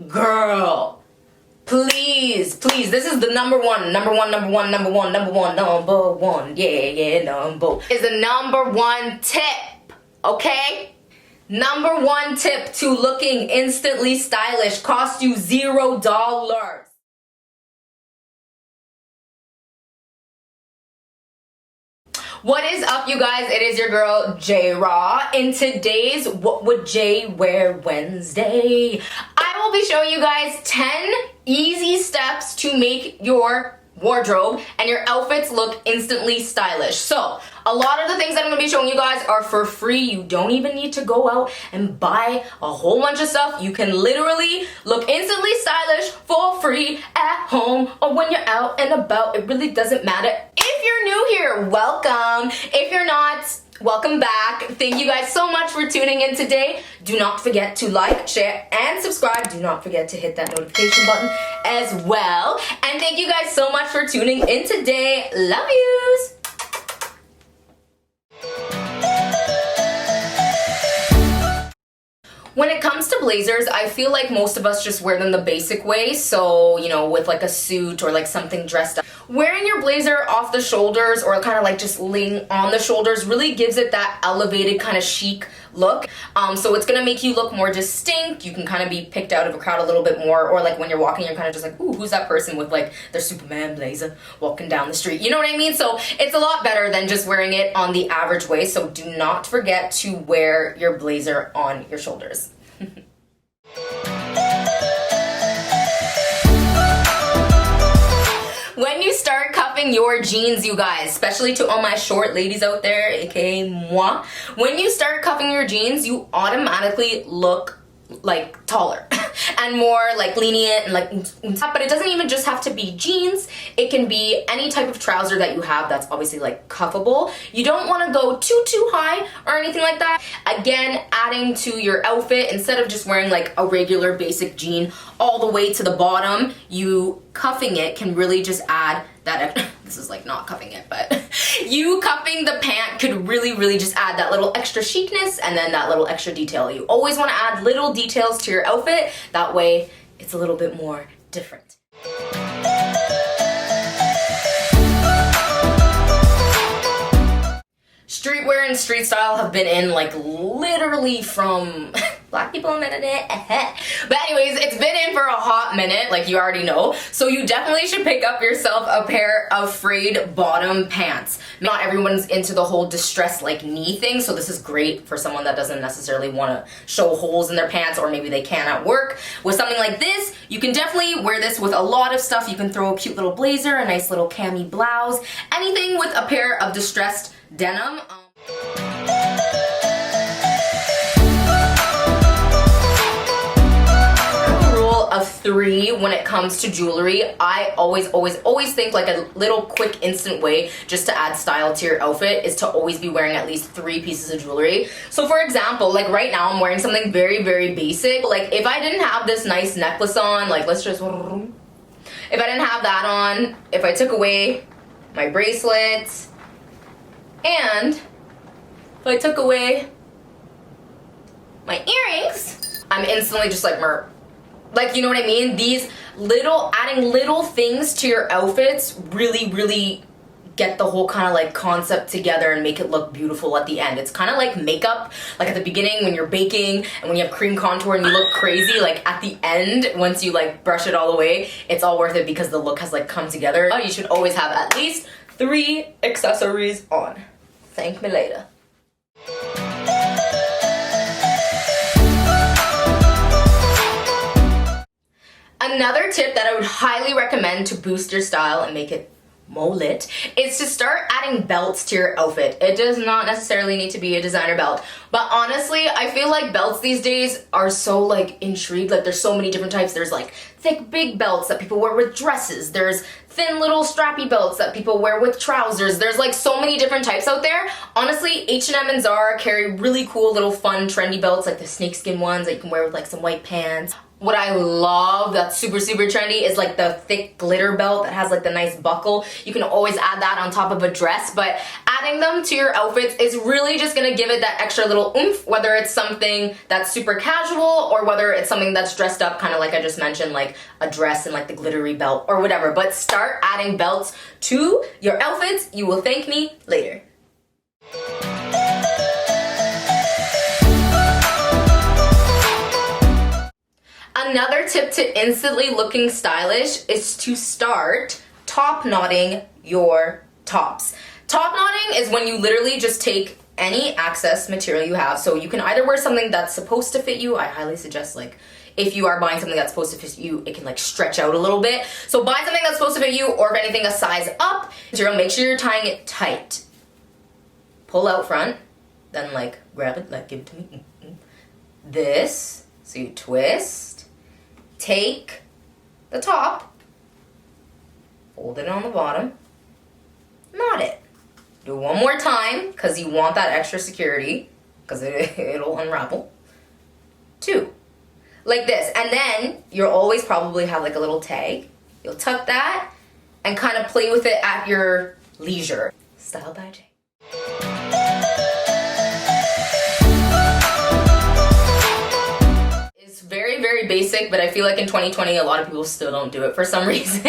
Girl, please, this is the number one, is the number one tip, okay? Number one tip to looking instantly stylish, cost you $0. What is up, you guys? It is your girl, J Raw. In today's What Would Jay Wear Wednesday, I will be showing you guys 10 easy steps to make your wardrobe and your outfits look instantly stylish. So, a lot of the things that I'm going to be showing you guys are for free. You don't even need to go out and buy a whole bunch of stuff. You can literally look instantly stylish for free at home or when you're out and about. It really doesn't matter. If you're new here, welcome. If you're not, welcome back. Thank you guys so much for tuning in today. Do not forget to like, share, and subscribe. Do not forget to hit that notification button as well. And thank you guys so much for tuning in today. Love yous. When it comes to blazers, I feel like most of us just wear them the basic way. So, you know, with like a suit or like something dressed up. Wearing your blazer off the shoulders or kind of like just laying on the shoulders really gives it that elevated kind of chic look. So it's gonna make you look more distinct. You can kind of be picked out of a crowd a little bit more, or like when you're walking, you're kind of just like, ooh, who's that person with like their Superman blazer walking down the street? You know what I mean? So it's a lot better than just wearing it on the average way. So do not forget to wear your blazer on your shoulders. When you start cuffing your jeans, you guys, especially to all my short ladies out there, aka moi, when you start cuffing your jeans, you automatically look like taller and more like lenient and like, but it doesn't even just have to be jeans. It can be any type of trouser that you have that's obviously like cuffable. You don't want to go too high or anything like that. Again, adding to your outfit, instead of just wearing like a regular basic jean all the way to the bottom, you cuffing it can really just add that. This is like not cuffing it, but you cuffing the pant could really just add that little extra chicness and then that little extra detail. You always want to add little details to your outfit. That way it's a little bit more different. Streetwear and street style have been in like literally from black people invented it. But anyways, it's been in for a hot minute, like you already know. So you definitely should pick up yourself a pair of frayed bottom pants. Not everyone's into the whole distressed like knee thing, so this is great for someone that doesn't necessarily want to show holes in their pants, or maybe they can at work. With something like this, you can definitely wear this with a lot of stuff. You can throw a cute little blazer, a nice little cami blouse, anything with a pair of distressed denim. Rule of 3 when it comes to jewelry. I always think like a little quick instant way just to add style to your outfit is to always be wearing at least 3 pieces of jewelry. So for example, like right now I'm wearing something very basic. Like if I didn't have this nice necklace on, like if I didn't have that on, if I took away my bracelets, and if I took away my earrings, I'm instantly just like mer. Like, you know what I mean? These adding little things to your outfits really get the whole kind of like concept together and make it look beautiful at the end. It's kind of like makeup, like at the beginning when you're baking and when you have cream contour and you look crazy, like at the end, once you like brush it all away, it's all worth it because the look has like come together. You should always have at least 3 accessories on. Thank me later. Another tip that I would highly recommend to boost your style and make it more lit is to start adding belts to your outfit. It does not necessarily need to be a designer belt, but honestly, I feel like belts these days are so like intrigued. Like there's so many different types. There's like thick big belts that people wear with dresses. There's thin little strappy belts that people wear with trousers. There's like so many different types out there. Honestly, H&M and Zara carry really cool little fun trendy belts, like the snakeskin ones that you can wear with like some white pants. What I love that's super, super trendy is like the thick glitter belt that has like the nice buckle. You can always add that on top of a dress, but adding them to your outfits is really just gonna give it that extra little oomph, whether it's something that's super casual or whether it's something that's dressed up, kind of like I just mentioned, like a dress and like the glittery belt or whatever. But start adding belts to your outfits. You will thank me later. Another tip to instantly looking stylish is to start top knotting your tops. Top knotting is when you literally just take any excess material you have. So you can either wear something that's supposed to fit you. I highly suggest, like, if you are buying something that's supposed to fit you, it can like stretch out a little bit. So buy something that's supposed to fit you, or if anything, a size up. Material, make sure you're tying it tight. Pull out front, then like grab it, like give it to me. This, so you twist. Take the top, fold it on the bottom, knot it. Do it one more time because you want that extra security because it'll unravel. 2, like this. And then you'll always probably have like a little tag. You'll tuck that and kind of play with it at your leisure. Style by Jay. Very, very basic, but I feel like in 2020 a lot of people still don't do it for some reason.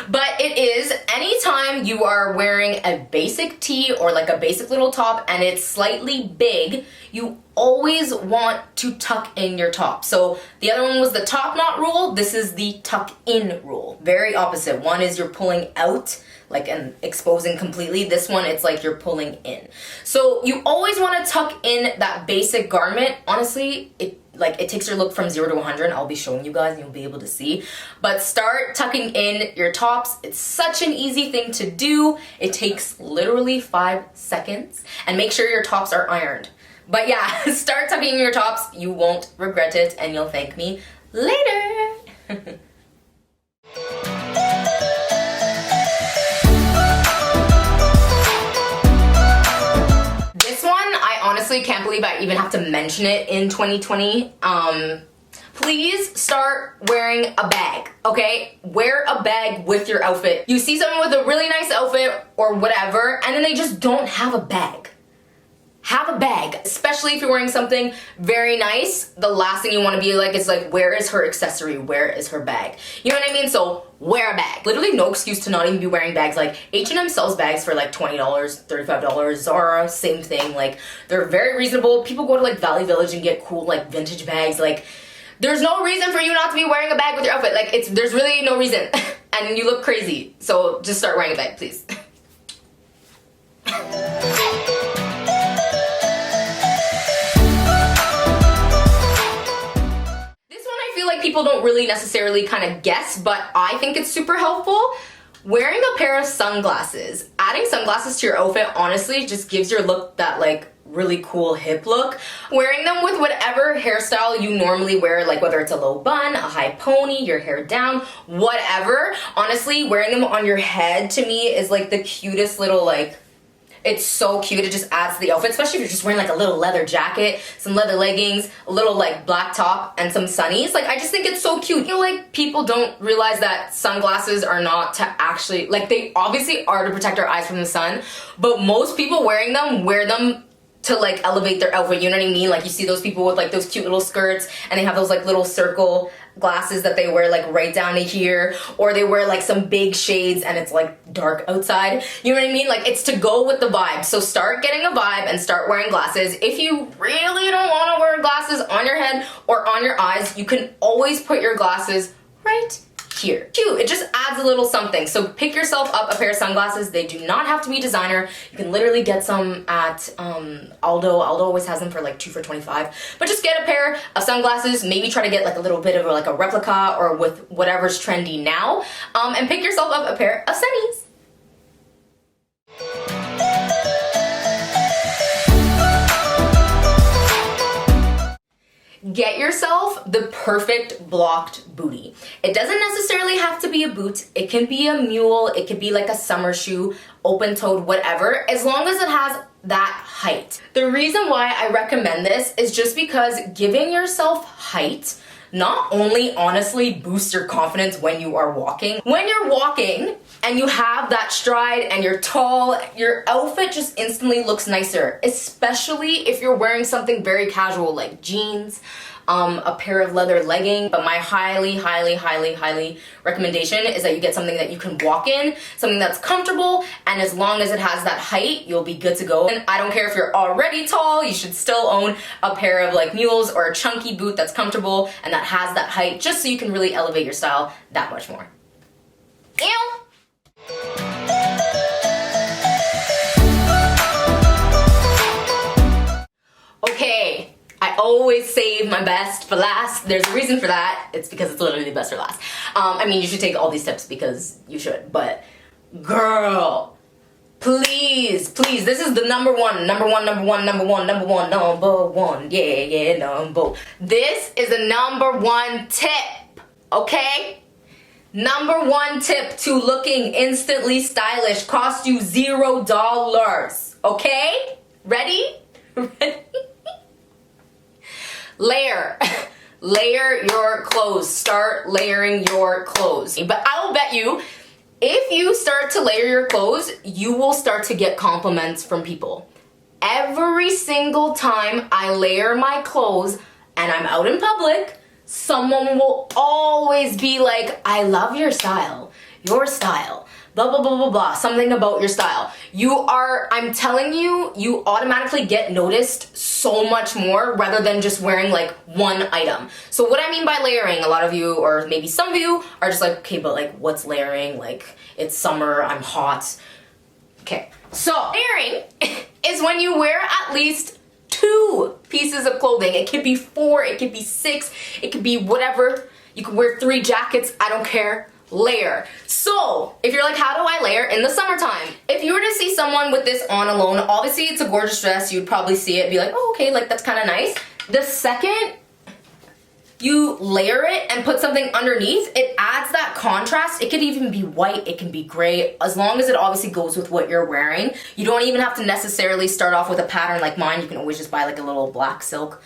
But it is, anytime you are wearing a basic tee or like a basic little top and it's slightly big, you always want to tuck in your top. So the other one was the top knot rule. This is the tuck in rule. Very opposite. One is you're pulling out like and exposing completely. This one, it's like you're pulling in. So you always want to tuck in that basic garment. Honestly, it takes your look from 0 to 100. I'll be showing you guys and you'll be able to see. But start tucking in your tops. It's such an easy thing to do. It takes literally 5 seconds. And make sure your tops are ironed. But yeah, start tucking in your tops. You won't regret it and you'll thank me later. Honestly, can't believe I even have to mention it in 2020. Please start wearing a bag, okay? Wear a bag with your outfit. You see someone with a really nice outfit or whatever, and then they just don't have a bag. Have a bag, especially if you're wearing something very nice. The last thing you want to be like is like, where is her accessory? Where is her bag? You know what I mean? So wear a bag. Literally no excuse to not even be wearing bags. Like H&M sells bags for like $20, $35. Zara, same thing. Like they're very reasonable. People go to like Valley Village and get cool like vintage bags. Like there's no reason for you not to be wearing a bag with your outfit. Like there's really no reason. And you look crazy. So just start wearing a bag, please. People don't really necessarily kind of guess, but I think it's super helpful. Wearing a pair of sunglasses. Adding sunglasses to your outfit honestly just gives your look that like really cool hip look. Wearing them with whatever hairstyle you normally wear, like whether it's a low bun, a high pony, your hair down, whatever. Honestly, wearing them on your head to me is like the cutest little like, it's so cute. It just adds to the outfit, especially if you're just wearing like a little leather jacket, some leather leggings, a little like black top, and some sunnies. Like I just think it's so cute. You know, like people don't realize that sunglasses are not to actually, like they obviously are to protect our eyes from the sun, but most people wearing them wear them to like elevate their outfit, you know what I mean? Like you see those people with like those cute little skirts and they have those like little circle glasses that they wear like right down to here, or they wear like some big shades and it's like dark outside, you know what I mean? Like it's to go with the vibe. So start getting a vibe and start wearing glasses. If you really don't want to wear glasses on your head or on your eyes, you can always put your glasses right here. Cute. It just adds a little something. So pick yourself up a pair of sunglasses. They do not have to be designer. You can literally get some at Aldo. Aldo always has them for like 2 for $25. But just get a pair of sunglasses. Maybe try to get like a little bit of like a replica or with whatever's trendy now. And pick yourself up a pair of sunnies. Get yourself the perfect blocked booty. It doesn't necessarily have to be a boot. It can be a mule. It could be like a summer shoe, open-toed, whatever, as long as it has that height. The reason why I recommend this is just because giving yourself height not only honestly boosts your confidence when you are walking. When you're walking and you have that stride and you're tall, your outfit just instantly looks nicer, especially if you're wearing something very casual like jeans, a pair of leather leggings. But my highly recommendation is that you get something that you can walk in, something that's comfortable, and as long as it has that height, you'll be good to go. And I don't care if you're already tall, you should still own a pair of like mules or a chunky boot that's comfortable and that has that height, just so you can really elevate your style that much more. Ew! Okay, I always save my best for last. There's a reason for that. It's because it's literally the best for last. I mean, you should take all these tips because you should, but girl, please, this is the number one. This is the number one tip, okay? Number one tip to looking instantly stylish, cost you $0, okay? Ready? Ready? Layer. Layer your clothes. Start layering your clothes. But I will bet you, if you start to layer your clothes, you will start to get compliments from people. Every single time I layer my clothes and I'm out in public, someone will always be like, I love your style, blah, blah, blah, blah, blah, something about your style. I'm telling you, you automatically get noticed so much more rather than just wearing like one item. So what I mean by layering, a lot of you, or maybe some of you, are just like, okay, but like, what's layering? Like, it's summer, I'm hot. Okay, so layering is when you wear at least 2 pieces of clothing. It could be 4, it could be 6, it could be whatever. You could wear 3 jackets, I don't care. Layer. So, if you're like, how do I layer in the summertime? If you were to see someone with this on alone, obviously it's a gorgeous dress, you'd probably see it, be like, oh, okay, like that's kind of nice. The second you layer it and put something underneath, it adds that contrast. It could even be white, it can be gray, as long as it obviously goes with what you're wearing. You don't even have to necessarily start off with a pattern like mine. You can always just buy like a little black silk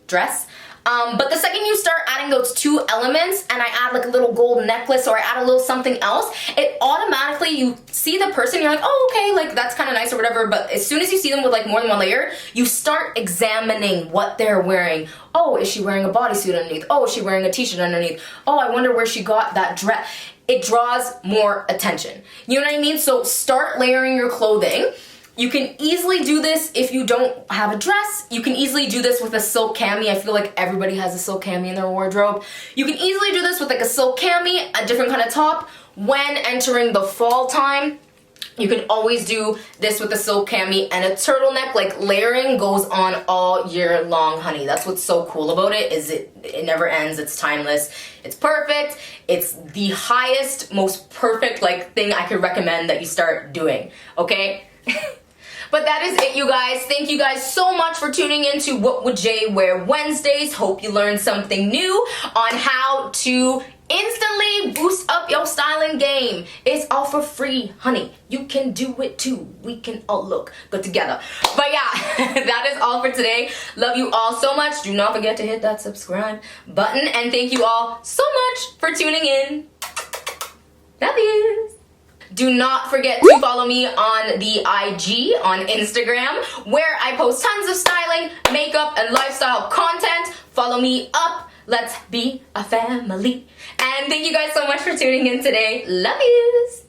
dress. But the second you start adding those 2 elements, and I add like a little gold necklace or I add a little something else, it automatically, you see the person, you're like, oh, okay, like that's kind of nice or whatever, but as soon as you see them with like more than one layer, you start examining what they're wearing. Oh, is she wearing a bodysuit underneath? Oh, is she wearing a t-shirt underneath? Oh, I wonder where she got that dress. It draws more attention. You know what I mean? So start layering your clothing. You can easily do this if you don't have a dress. You can easily do this with a silk cami. I feel like everybody has a silk cami in their wardrobe. You can easily do this with like a silk cami, a different kind of top. When entering the fall time, you can always do this with a silk cami and a turtleneck. Like, layering goes on all year long, honey. That's what's so cool about it, is it never ends. It's timeless. It's perfect. It's the highest, most perfect like thing I could recommend that you start doing, okay? But that is it, you guys. Thank you guys so much for tuning in to What Would Jay Wear Wednesdays. Hope you learned something new on how to instantly boost up your styling game. It's all for free, honey. You can do it too. We can all look good together. But yeah, that is all for today. Love you all so much. Do not forget to hit that subscribe button. And thank you all so much for tuning in. Love you. Do not forget to follow me on the IG, on Instagram, where I post tons of styling, makeup, and lifestyle content. Follow me up. Let's be a family. And thank you guys so much for tuning in today. Love yous.